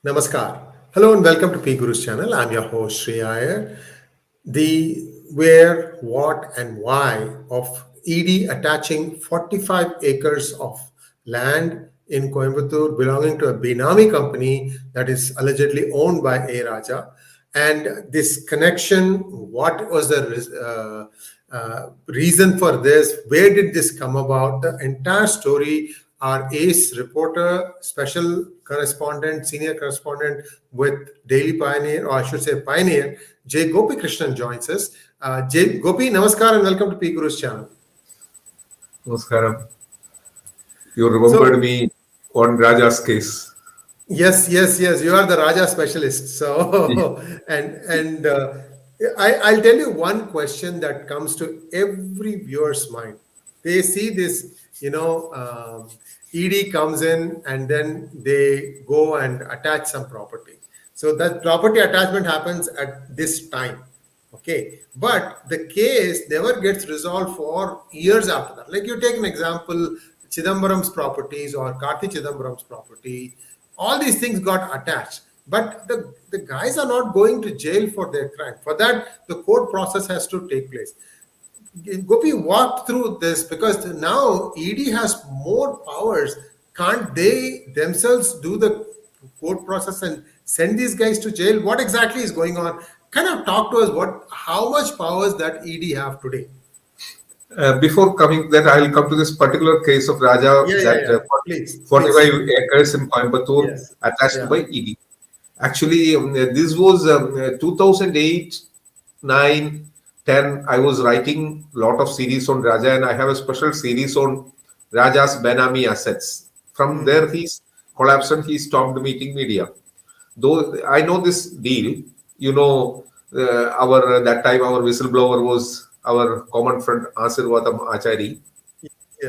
Namaskar. Hello and welcome to PGurus channel. I'm your host Sri Iyer. The where, what, and why of ED attaching 45 acres of land in Coimbatore belonging to a Benami company that is allegedly owned by A Raja. And this connection, what was the reason for this? Where did this come about? The entire story, our ACE reporter, special correspondent, senior correspondent with Daily Pioneer, or I should say Pioneer, J Gopikrishnan joins us. J Gopi, namaskar and welcome to PGurus channel. Namaskaram. You remembered me on Raja's case. Yes. You are the Raja specialist. So, I'll tell you one question that comes to every viewer's mind. They see this, ED comes in and then they go and attach some property. So that property attachment happens at this time. Okay. But the case never gets resolved for years after that. Like you take an example, Chidambaram's properties or Karthi Chidambaram's property, all these things got attached. But the guys are not going to jail for their crime. For that, the court process has to take place. Gopi walked through this because now ED has more powers. Can't they themselves do the court process and send these guys to jail? What exactly is going on? Kind of talk to us how much powers that ED have today. Before coming that, I will come to this particular case of Raja, 45 acres in Coimbatore attached by ED. Actually, this was 2008, 9, 10. I was writing a lot of series on Raja, and I have a special series on Raja's Benami assets. From there, he's collapsed and he stopped meeting media. Though I know this deal, that time our whistleblower was our common friend 𝙒𝙧𝙤𝙪𝙥𝙨.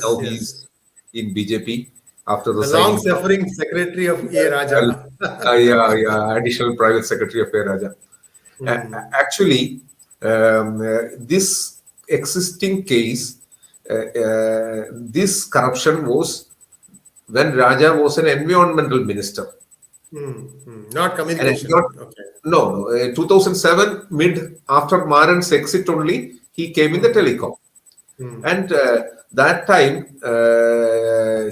Now he's in BJP after the long-suffering secretary of A Raja. Additional private secretary of A Raja. Actually, this existing case, this corruption was when Raja was an environmental minister. Not communication. No. 2007 mid after Maran's exit only, he came in the telecom. And that time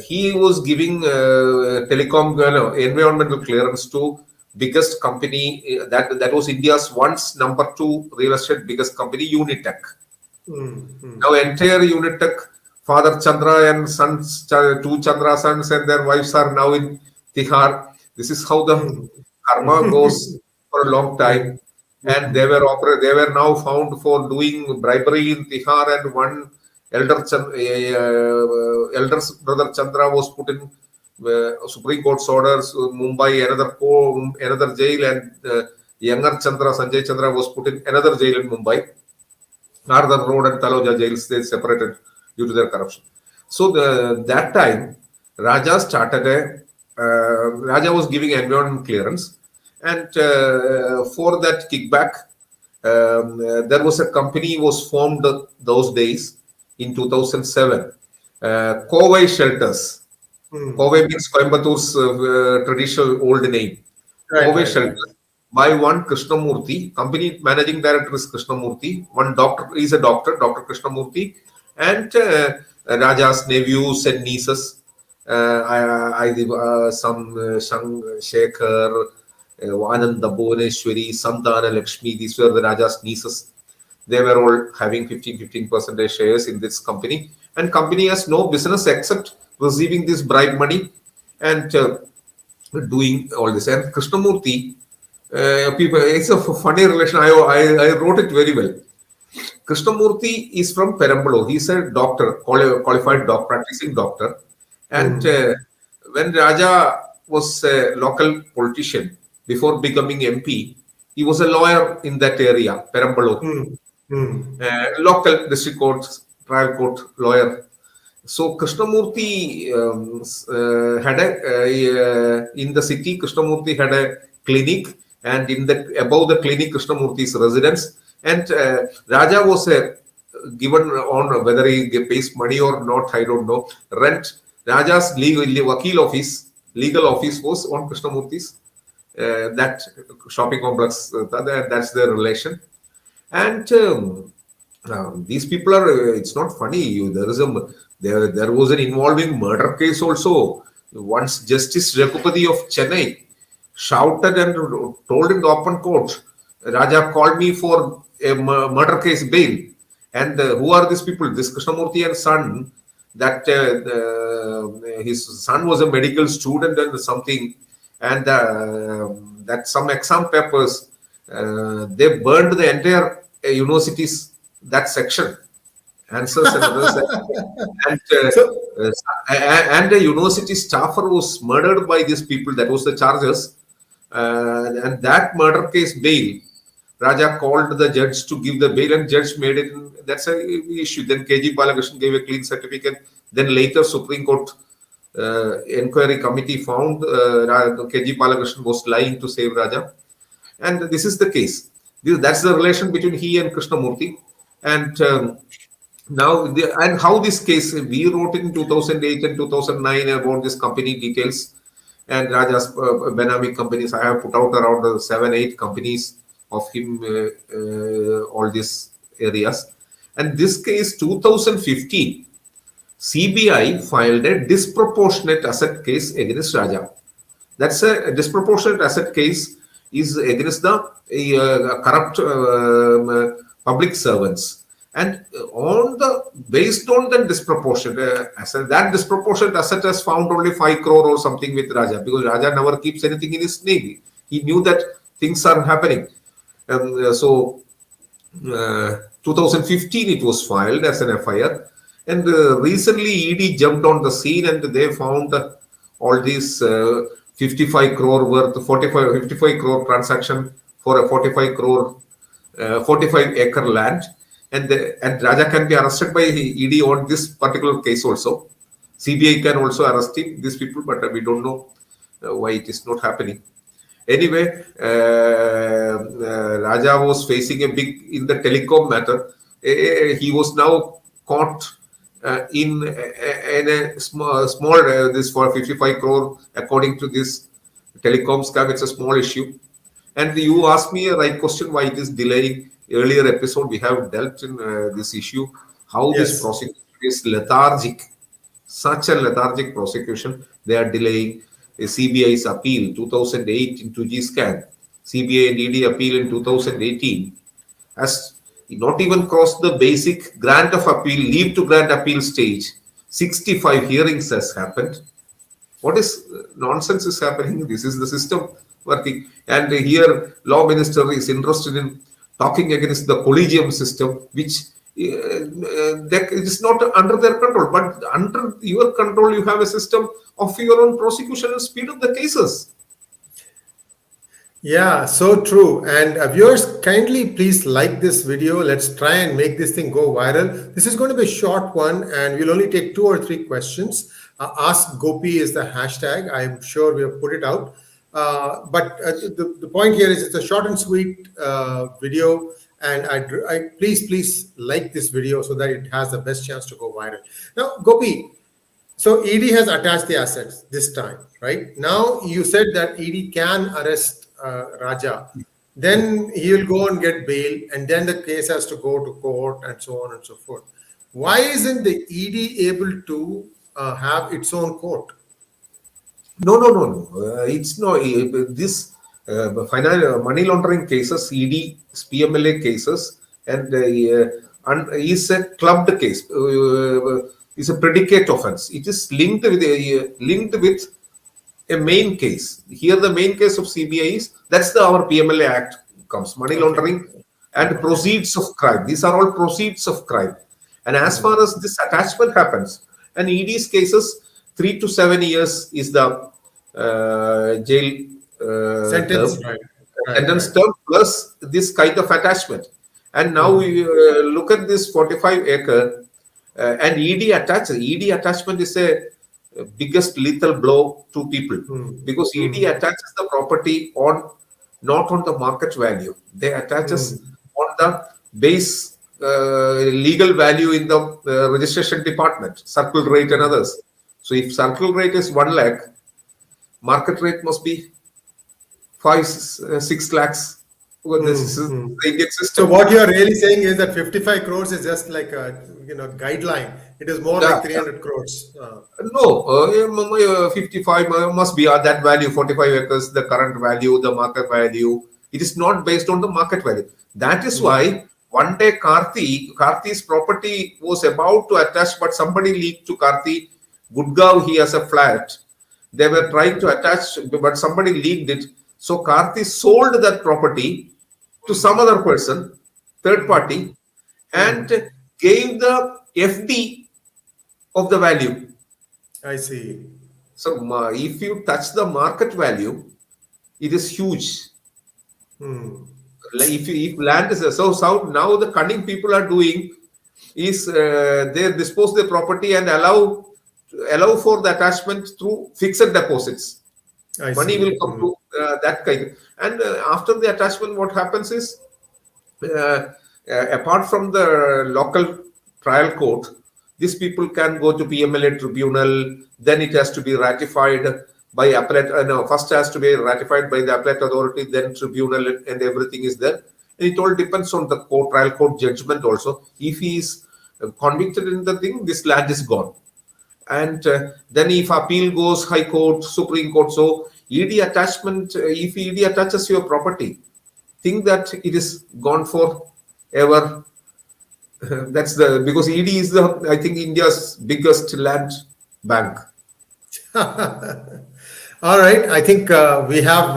he was giving telecom environmental clearance to biggest company that was India's once number 2 real estate biggest company, Unitech. Now entire Unitech, Father Chandra and sons, 2 Chandra sons and their wives are now in 𝙤𝙧𝙤𝙪. This is how the karma goes for a long time. And they were now found for doing bribery in 𝙤𝙧, and one elder's brother Chandra was put in Supreme Court's orders, Mumbai, another jail, and younger Chandra, Sanjay Chandra, was put in another jail in Mumbai. Arthur Road and Taloja jails, they separated due to their corruption. So that time, Raja was giving environment clearance, and for that kickback, there was a company was formed those days in 2007, Kovai Shelters. Kovai means Coimbatore's traditional old name. Kovai Shelters by one Krishnamurthy. Company managing director is Krishnamurthy. One doctor is a doctor, Dr. Krishnamurthy, and Raja's nephews and nieces. Some Shekhar, Ananda Bhuvaneshwari, Sandana Lakshmi, these were the Raja's nieces. They were all having 15% shares in this company. And company has no business except receiving this bribe money and doing all this. And Krishnamurthy, it's a funny relation. I wrote it very well. Krishnamurthy is from Perambaloor. He's a doctor, qualified practicing doctor. And when Raja was a local politician, before becoming MP, he was a lawyer in that area, Perambaloor. Local district court, trial court lawyer. So Krishnamurthy had in the city, Krishnamurthy had a clinic, and above the clinic, Krishnamurthy's residence. And Raja was given on whether he pays money or not, I don't know, rent. Raja's legal office was on Krishnamurthy's that shopping complex. That's their relation. And these people are. It's not funny. There was an involving murder case also. Once Justice Raghupati of Chennai shouted and told in the open court, Raja called me for a murder case bail. And who are these people? This Krishnamurti and son, that his son was a medical student and something, and that some exam papers, they burned the entire university's that section. Answers and others. And a university staffer was murdered by these people. That was the charges. And that murder case bail, Raja called the judge to give the bail, and judge made it. That's a issue. Then KG Balakrishnan gave a clean certificate. Then later Supreme Court inquiry committee found KG Balakrishnan was lying to save Raja. And this is the case. That's the relation between he and Krishnamurti. And now, and how this case, we wrote in 2008 and 2009 about this company details and Raja's Benami companies. I have put out around 7-8 companies of him, all these areas. And this case, 2015, CBI filed a disproportionate asset case against Raja. That's a disproportionate asset case is against the corrupt public servants. And based on the disproportionate asset, that disproportionate asset has found only 5 crore or something with Raja, because Raja never keeps anything in his name. He knew that things are happening. So 2015 it was filed as an FIR, and recently ED jumped on the scene and they found all these 55 crore worth, 55 crore transaction for a 45 acre land. And Raja can be arrested by ED on this particular case also. CBI can also arrest him, these people, but we don't know why it is not happening. Anyway, Raja was facing in the telecom matter. He was now caught in a small this for 55 crore, according to this telecom scam. It's a small issue. And you asked me a right question, why it is delaying. Earlier episode, we have dealt in this issue, how this prosecution is lethargic, such a lethargic prosecution. They are delaying CBI's appeal 2008 in 2G scan. CBI and ED appeal in 2018 has not even crossed the basic grant of appeal, leave to grant appeal stage. 65 hearings has happened. What is nonsense is happening? This is the system working. And here, law minister is interested in talking against the collegium system, which that is not under their control, but under your control, you have a system of your own prosecution and speed up the cases. Yeah, so true. And viewers, kindly please like this video. Let's try and make this thing go viral. This is going to be a short one, and we'll only take 2 or 3 questions. Ask Gopi is the hashtag. I'm sure we have put it out. But the point here is it's a short and sweet video, and I please like this video so that it has the best chance to go viral. Now, Gopi, so ED has attached the assets this time, right? Now you said that ED can arrest Raja, then he will go and get bail, and then the case has to go to court and so on and so forth. Why isn't the ED able to have its own court? No. It's no this money laundering cases, ED, PMLA cases, and is a clubbed case. Is a predicate offense. It is linked with a main case. Here, the main case of CBI is that's our PMLA Act comes money laundering and proceeds of crime. These are all proceeds of crime. And as far as this attachment happens, and ED's cases, 3 to 7 years is the jail Sentence, term. Sentence term plus this kind of attachment. And now we look at this 45 acre and ED attaches. ED attachment is a biggest lethal blow to people because ED attaches the property not on the market value. They attaches on the base legal value in the registration department, circle rate and others. So if circle rate is 1 lakh, market rate must be 6 lakhs. Well, this is Hmm. the Indian So system. what you are really saying is that 55 crores is just like a guideline. It is more Yeah, like 300 crores. no, 55 must be that value, 45 acres, the current value, the market value. It is not based on the market value. That is Hmm. why one day Karthi's property was about to attach, but somebody leaked to Karthi. Gudgaon, he has a flat. They were trying to attach, but somebody leaked it. So Karthi sold that property to some other person, third party, and Hmm. gave the FD of the value. I see. So if you touch the market value, it is huge. Hmm. Like if land is so now the cunning people are doing is they dispose the property and allow for the attachment through fixed deposits. I Money see. will come Hmm. to that kind. And after the attachment, what happens is uh, apart from the local trial court, these people can go to PMLA tribunal. Then it has to be ratified by appellate. No, first has to be ratified by the appellate authority, then tribunal, and everything is there. And it all depends on the court, trial court judgment also. If he is convicted in the thing, this land is gone. And then if appeal goes high court, supreme court, so ED attachment, if ED attaches your property, think that it is gone for ever. That's the because ED is the I think India's biggest land bank. All right. I think we have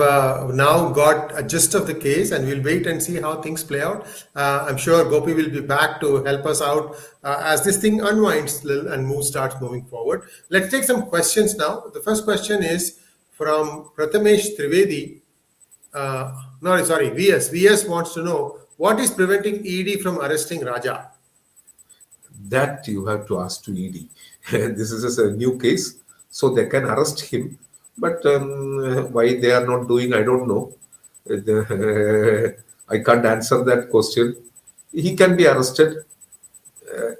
now got a gist of the case, and we'll wait and see how things play out. I'm sure Gopi will be back to help us out as this thing unwinds and starts moving forward. Let's take some questions now. The first question is from Prathamesh Trivedi. No, sorry, VS. VS wants to know what is preventing ED from arresting Raja. That you have to ask to ED. This is just a new case, so they can arrest him. But why they are not doing, I don't know. I can't answer that question. He can be arrested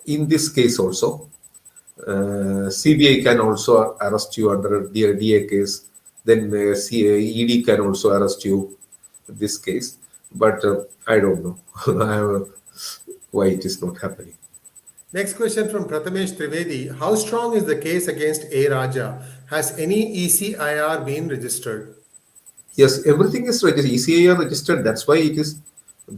in this case also. CBI can also arrest you under a DA case. Then ED can also arrest you in this case. But I don't know why it is not happening. Next question from Prathamesh Trivedi. How strong is the case against A Raja? Has any ECIR been registered? Yes, everything is registered. ECIR registered. That's why it is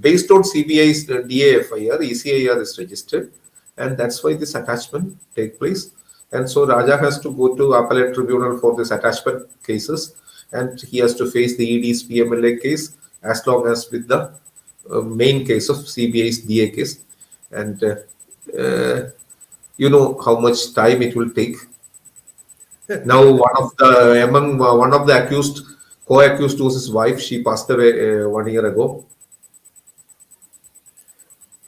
based on CBI's DAFIR. ECIR is registered, and that's why this attachment take place. And so Raja has to go to appellate tribunal for this attachment cases, and he has to face the ED's PMLA case as long as with the main case of CBI's DA case. And you know how much time it will take. Now, one of the co-accused was his wife. She passed away 1 year ago.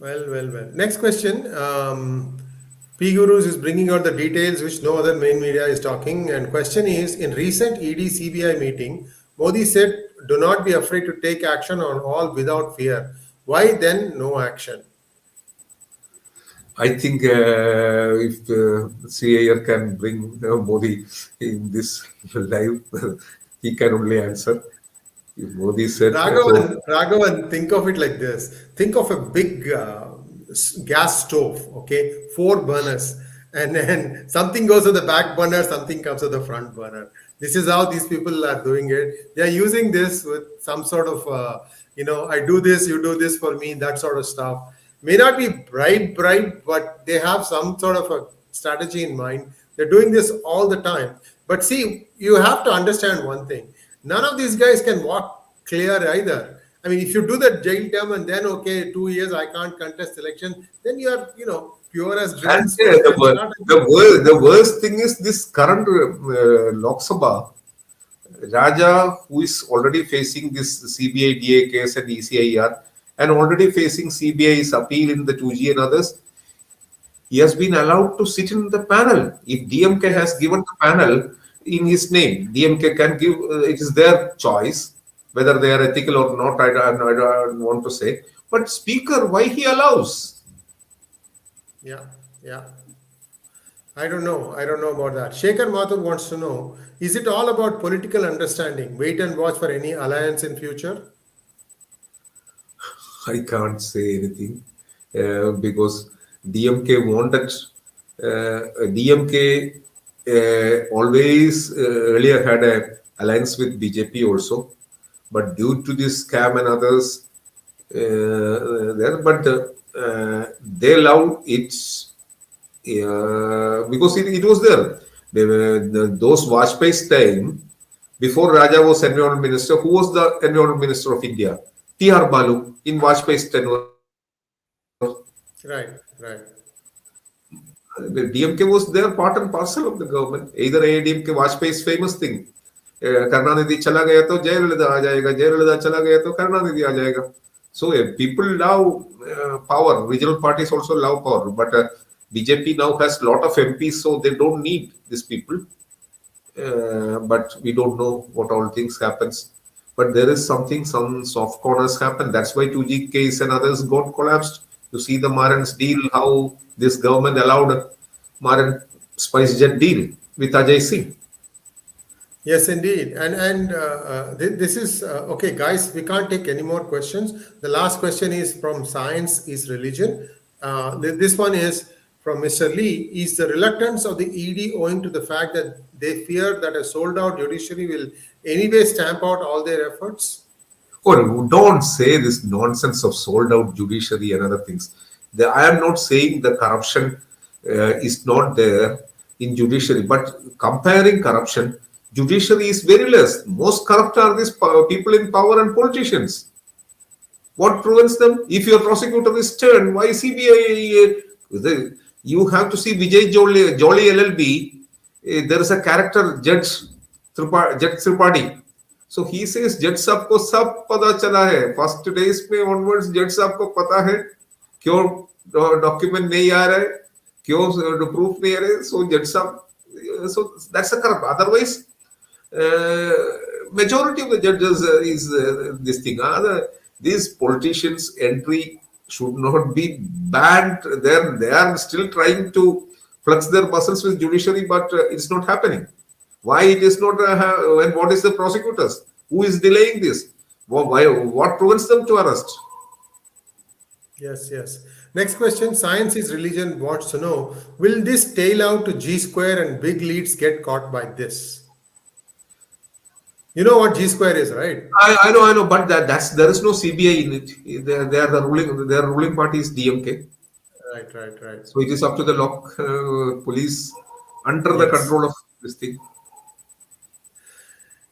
Well. Next question. PGurus is bringing out the details which no other main media is talking. And question is, in recent ED CBI meeting, Modi said, do not be afraid to take action on all without fear. Why then no action? I think if CIR can bring Modi in this live, he can only answer. If Modi said so. Raghavan, think of it like this. Think of a big gas stove, okay, 4 burners, and then something goes to the back burner, something comes to the front burner. This is how these people are doing it. They are using this with some sort of, I do this, you do this for me, that sort of stuff. May not be bribe, but they have some sort of a strategy in mind. They're doing this all the time. But see, you have to understand one thing. None of these guys can walk clear either. I mean, if you do that jail term and then, okay, 2 years, I can't contest election, then you are, pure as driven And snake and start again. the worst thing is this current Lok Sabha, Raja, who is already facing this CBI DA case and ECIR, and already facing CBI's appeal in the 2G and others, he has been allowed to sit in the panel. If DMK has given the panel in his name, DMK can give, it is their choice, whether they are ethical or not, I don't want to say. But Speaker, why he allows? Yeah. I don't know. I don't know about that. Shekhar Mathur wants to know, is it all about political understanding? Wait and watch for any alliance in future? I can't say anything because DMK wanted DMK always earlier had a alliance with BJP also, but due to this scam and others, they allowed it because it was there. Those Vajpayee's time, before Raja was environment minister, who was the environment minister of India? T.R. Balu in Vajpayee's tenure. Right, right. The DMK was there, part and parcel of the government. Either ADMK, Vajpayee's famous thing. Karnanidhi chala gaya to Jayalalitha aa jayega, Jayalalitha chala gaya to Karnanidhi aa jayega. So people love power. Regional parties also love power. But BJP now has a lot of MPs, so they don't need these people. But we don't know what all things happens. But there is something, some soft corners happen. That's why 2G case and others got collapsed. You see the Maran's deal, how this government allowed Maran SpiceJet deal with Ajay Singh. Yes, indeed. This is okay, guys. We can't take any more questions. The last question is from Science is Religion. This one is from Mr. Lee. Is the reluctance of the ED owing to the fact that they fear that a sold out judiciary will anyway stamp out all their efforts? Oh, don't say this nonsense of sold out judiciary and other things. I am not saying the corruption is not there in judiciary, but comparing corruption, judiciary is very less. Most corrupt are these people in power and politicians. What prevents them? If your prosecutor is stern, why CBI? You have to see Vijay Jolly LLB. There is a character, Judge Tripathi. So he says, Judge sabko sab pata chala hai. First days mein onwards, Judge sabko pata hai. Kyun document nahi aa raha hai? Kyun proof nahi aa raha hai? So Judge sab, so that's a corrupt. Otherwise, majority of the judges is this thing. These politicians' entry should not be banned. They are still trying to flex their muscles with judiciary, but it's not happening. Why it is not? And what is the prosecutors? Who is delaying this? Why? What prevents them to arrest? Yes, yes. Next question. Science is Religion wants to know: will this tail out to G square and big leads get caught by this? You know what G square is, right? I know, but there is no CBI in it. They are the ruling party is DMK. Right. So it is up to the police under the control of this thing.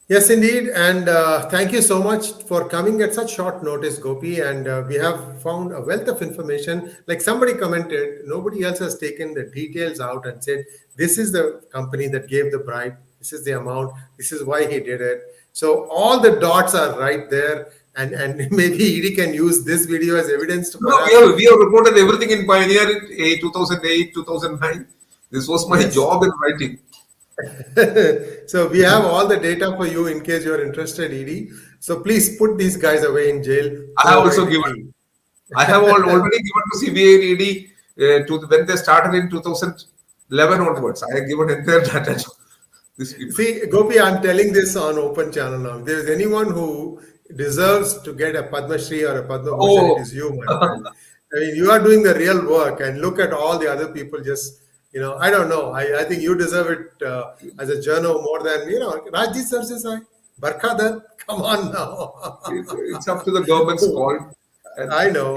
Yes, indeed. And thank you so much for coming at such short notice, Gopi. And we have found a wealth of information. Like somebody commented, nobody else has taken the details out and said, this is the company that gave the bribe. This is the amount. This is why he did it. So all the dots are right there. And maybe ED can use this video as evidence to. No, we have reported everything in Pioneer in 2008, 2009. This was my job in writing. So we have all the data for you in case you're interested, ED. So please put these guys away in jail. I have also given. I have already given to CBI and ED when they started in 2011 onwards. I have given entire data to these people. See, Gopi, I'm telling this on open channel now. If there is anyone who deserves to get a Padma Shri or a Padma Bhushan, it is you, my friend. I mean, you are doing the real work, and look at all the other people just. I don't know. I think you deserve it as a journal more than, Rajji Sir says, Barkha Dutt, come on now. It's up to the government's call. I know.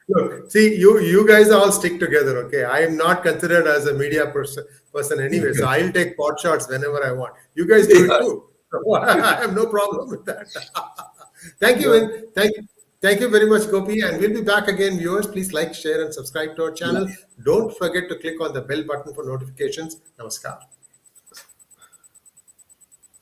Look, see, you guys all stick together, okay? I am not considered as a media person anyway, so I'll take pot shots whenever I want. You guys do it too. I have no problem with that. Thank you, Vin. Thank you very much, Gopi. And we'll be back again, viewers. Please like, share, and subscribe to our channel. Don't forget to click on the bell button for notifications. Namaskar.